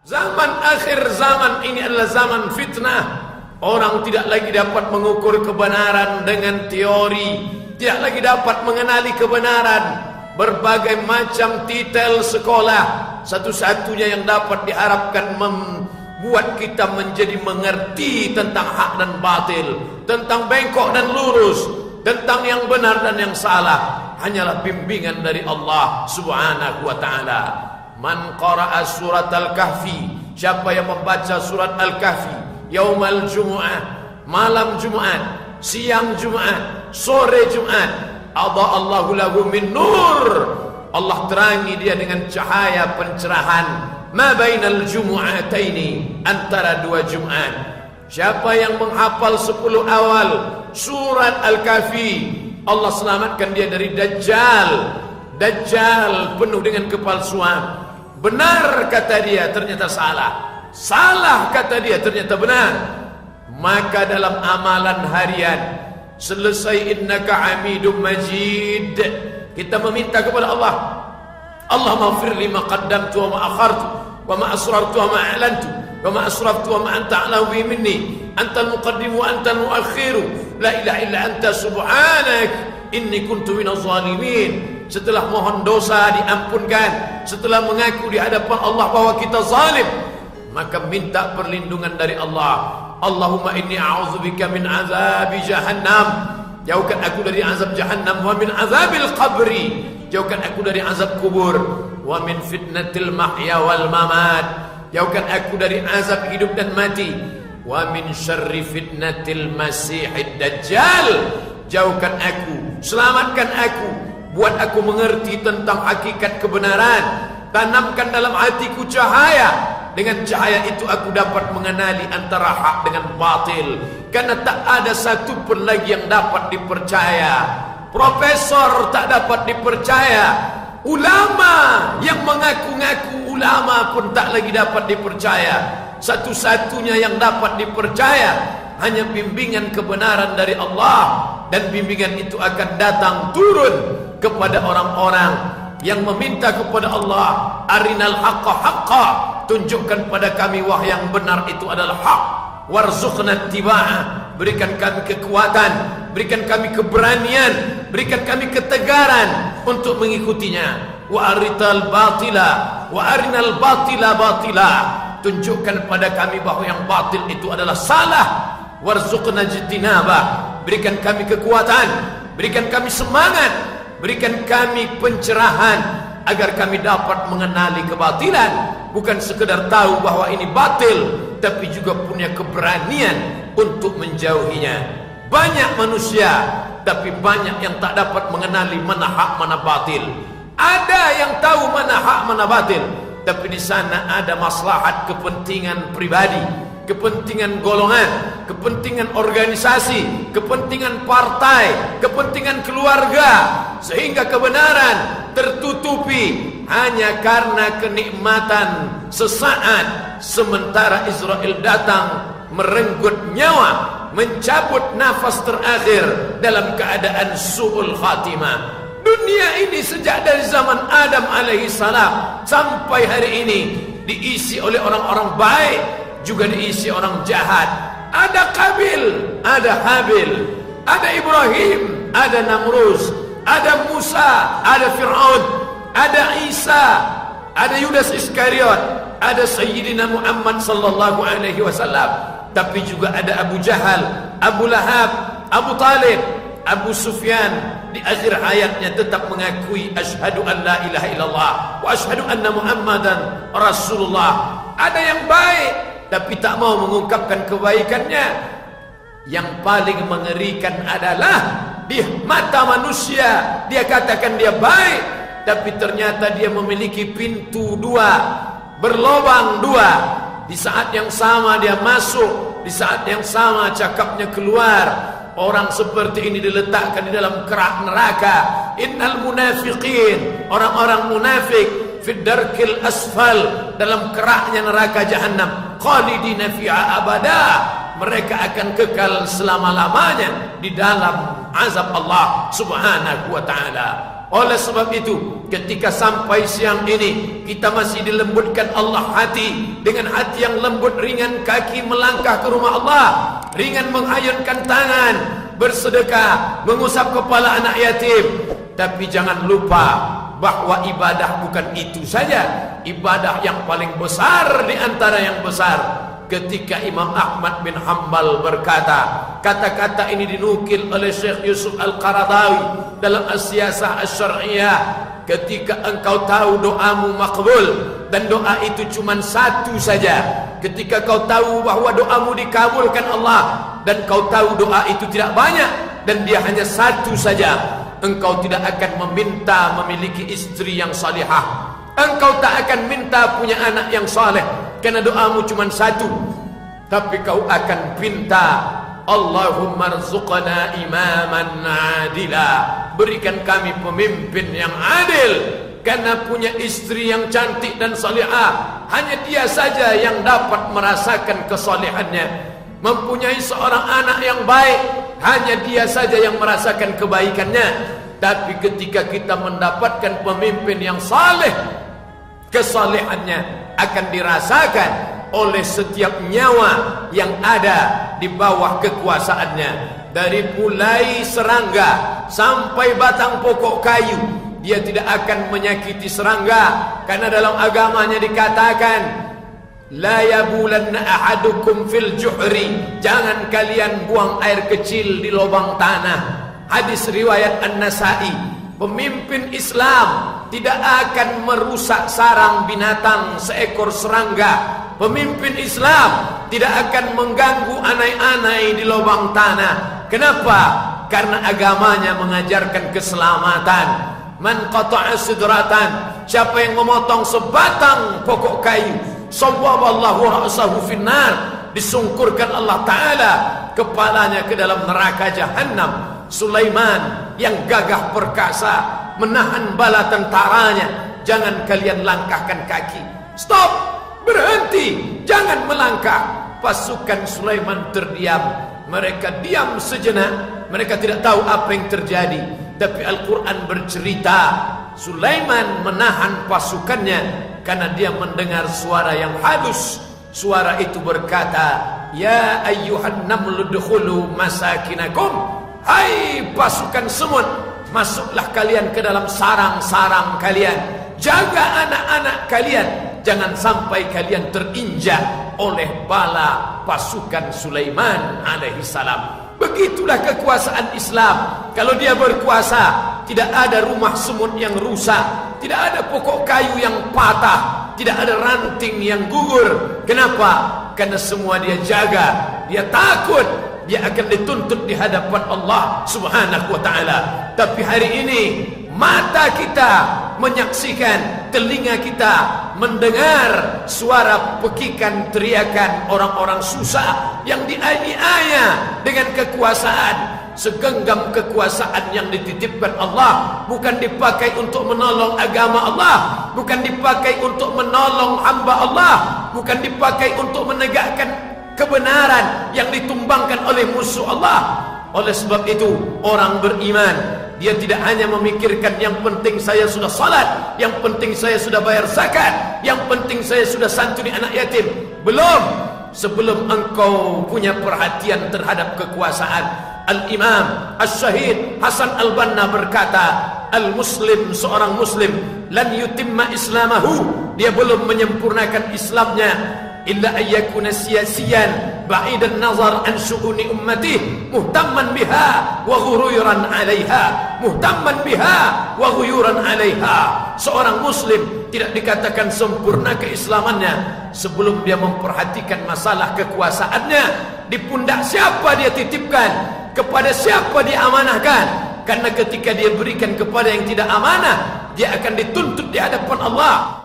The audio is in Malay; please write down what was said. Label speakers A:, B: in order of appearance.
A: Zaman akhir zaman ini adalah zaman fitnah. Orang tidak lagi dapat mengukur kebenaran dengan teori, tidak lagi dapat mengenali kebenaran. Berbagai macam titel sekolah, satu-satunya yang dapat diharapkan membuat kita menjadi mengerti tentang hak dan batil, tentang bengkok dan lurus, tentang yang benar dan yang salah, hanyalah bimbingan dari Allah Subhanahu wa ta'ala. Man qara'a surat Al-Kahfi, siapa yang membaca surat Al-Kahfi yaumal Jumu'ah, malam Jumat, siang Jumat, sore Jumat, adha'allahu lahu min nur, Allah terangi dia dengan cahaya pencerahan, ma bainal jumu'ataini, antara dua Jumat. Siapa yang menghafal 10 awal surat Al-Kahfi, Allah selamatkan dia dari Dajjal. Dajjal penuh dengan kepalsuan. Benar kata dia, ternyata salah. Salah kata dia, ternyata benar. Maka dalam amalan harian, selesai innaka hamidum majid, kita meminta kepada Allah, Allahumma ighfir li ma qaddamtu wa ma akhartu wa ma asrartu wa ma a'lantu wa ma asraftu wa ma anta a'lamu bi minni, antal muqaddim wa antal muakhir, la ilaha illa anta subhanak inni kuntu minaz zalimin. Setelah mohon dosa diampunkan, setelah mengaku di hadapan Allah bahwa kita zalim, maka minta perlindungan dari Allah. Allahumma inni a'udzubika min azabi jahannam, jauhkan aku dari azab jahannam, wa min azabil qabri, jauhkan aku dari azab kubur, wa min fitnatil mahya wal mamat, jauhkan aku dari azab hidup dan mati, wa min syarri fitnatil masihid dajjal, jauhkan aku, selamatkan aku, buat aku mengerti tentang hakikat kebenaran, tanamkan dalam hatiku cahaya. Dengan cahaya itu aku dapat mengenali antara hak dengan batil, karena tak ada satu pun lagi yang dapat dipercaya. Profesor tak dapat dipercaya, ulama yang mengaku-ngaku ulama pun tak lagi dapat dipercaya. Satu-satunya yang dapat dipercaya hanya bimbingan kebenaran dari Allah, dan bimbingan itu akan datang turun kepada orang-orang yang meminta kepada Allah, arinal haqqa haqqa, tunjukkan pada kami wahai yang benar itu adalah hak, warzuqna ittiba'ah, berikan kami kekuatan, berikan kami keberanian, berikan kami ketegaran untuk mengikutinya. Wa arital batila wa arinal batila batila, tunjukkan pada kami bahwa yang batil itu adalah salah, warzuqna ijtinabah, berikan kami kekuatan, berikan kami semangat, berikan kami pencerahan agar kami dapat mengenali kebatilan, bukan sekedar tahu bahwa ini batil, tapi juga punya keberanian untuk menjauhinya. Banyak manusia, tapi banyak yang tak dapat mengenali mana hak mana batil. Ada yang tahu mana hak mana batil, tapi di sana ada maslahat kepentingan pribadi, kepentingan golongan, kepentingan organisasi, kepentingan partai, kepentingan keluarga, sehingga kebenaran tertutupi hanya karena kenikmatan sesaat, sementara Israel datang merenggut nyawa, mencabut nafas terakhir dalam keadaan su'ul khatimah. Dunia ini sejak dari zaman Adam alaihissalam sampai hari ini diisi oleh orang-orang baik, juga diisi orang jahat. Ada Qabil, ada Habil, ada Ibrahim, ada Namrus, ada Musa, ada Fir'aun, ada Isa, ada Yudas Iskariot, ada Sayyidina Muhammad sallallahu alaihi wasallam. Tapi juga ada Abu Jahal, Abu Lahab, Abu Talib, Abu Sufyan. Di akhir hayatnya tetap mengakui asyhadu an la ilaha illallah wa asyhadu anna Muhammadan Rasulullah. Ada yang baik tapi tak mau mengungkapkan kebaikannya. Yang paling mengerikan adalah di mata manusia dia katakan dia baik, tapi ternyata dia memiliki pintu dua, berlobang dua. Di saat yang sama dia masuk, di saat yang sama cakapnya keluar. Orang seperti ini diletakkan di dalam kerak neraka. Innal munafiqin, orang-orang munafik, fid darkil asfal, dalam keraknya neraka jahannam, khalidina fiha abada, mereka akan kekal selama-lamanya di dalam azab Allah Subhanahu wa ta'ala. Oleh sebab itu, ketika sampai siang ini kita masih dilembutkan Allah hati, dengan hati yang lembut, ringan kaki melangkah ke rumah Allah, ringan mengayunkan tangan, bersedekah, mengusap kepala anak yatim. Tapi jangan lupa bahwa ibadah bukan itu saja. Ibadah yang paling besar di antara yang besar, ketika Imam Ahmad bin Hanbal berkata, kata-kata ini dinukil oleh Syekh Yusuf Al-Qaradawi dalam As-Siyasah Asy-Syar'iyyah, ketika engkau tahu doamu makbul dan doa itu cuma satu saja, ketika kau tahu bahwa doamu dikabulkan Allah dan kau tahu doa itu tidak banyak dan dia hanya satu saja, engkau tidak akan meminta memiliki istri yang salihah, engkau tak akan minta punya anak yang saleh karena doamu cuma satu, tapi kau akan minta, Allahumma rzuqna imaman adila, berikan kami pemimpin yang adil. Karena punya istri yang cantik dan salihah, hanya dia saja yang dapat merasakan kesalehannya. Mempunyai seorang anak yang baik, hanya dia saja yang merasakan kebaikannya. Tapi ketika kita mendapatkan pemimpin yang saleh, kesalehannya akan dirasakan oleh setiap nyawa yang ada di bawah kekuasaannya. Dari mulai serangga sampai batang pokok kayu, dia tidak akan menyakiti serangga, karena dalam agamanya dikatakan, la yabulanna ahadukum fil juhri, jangan kalian buang air kecil di lubang tanah. Hadis riwayat An-Nasa'i. Pemimpin Islam tidak akan merusak sarang binatang seekor serangga. Pemimpin Islam tidak akan mengganggu anai-anai di lubang tanah. Kenapa? Karena agamanya mengajarkan keselamatan. Man qata'a sidratan, siapa yang memotong sebatang pokok kayu, sawwaballahu ra'sahu finnar, disungkurkan Allah Ta'ala kepalanya ke dalam neraka Jahannam. Sulaiman yang gagah perkasa menahan bala tentaranya, jangan kalian langkahkan kaki. Stop, berhenti, jangan melangkah. Pasukan Sulaiman terdiam, mereka diam sejenak, mereka tidak tahu apa yang terjadi. Tapi Al-Quran bercerita, Sulaiman menahan pasukannya karena dia mendengar suara yang halus. Suara itu berkata, ya ayyuhan namlu dukhulu masakinakum, hai pasukan semut, masuklah kalian ke dalam sarang-sarang kalian, jaga anak-anak kalian, jangan sampai kalian terinjak oleh bala pasukan Sulaiman alaihi salam. Begitulah kekuasaan Islam. Kalau dia berkuasa, tidak ada rumah semut yang rusak, tidak ada pokok kayu yang patah, tidak ada ranting yang gugur. Kenapa? Karena semua dia jaga. Dia takut dia akan dituntut di hadapan Allah Subhanahu wa ta'ala. Tapi hari ini mata kita menyaksikan, telinga kita mendengar suara pekikan teriakan orang-orang susah yang dianiaya dengan kekuasaan. Segenggam kekuasaan yang dititipkan Allah bukan dipakai untuk menolong agama Allah, bukan dipakai untuk menolong hamba Allah, bukan dipakai untuk menegakkan kebenaran yang ditumbangkan oleh musuh Allah. Oleh sebab itu, orang beriman, dia tidak hanya memikirkan yang penting saya sudah salat, yang penting saya sudah bayar zakat, yang penting saya sudah santuni anak yatim. Belum. Sebelum engkau punya perhatian terhadap kekuasaan, Al-Imam Asy-Syahid Hasan Al-Banna berkata, Al-Muslim, seorang Muslim, lan yutimma islamahu, dia belum menyempurnakan Islamnya, illa ayyakuna siyasiyan ba'idan nazar an syu'uni ummati muhtamman biha wa ghuyuran 'alaiha, muhtamman biha wa ghuyuran 'alaiha. Seorang muslim tidak dikatakan sempurna keislamannya sebelum dia memperhatikan masalah kekuasaannya. Di pundak siapa dia titipkan, kepada siapa dia amanahkan. Karena ketika dia berikan kepada yang tidak amanah, dia akan dituntut di hadapan Allah.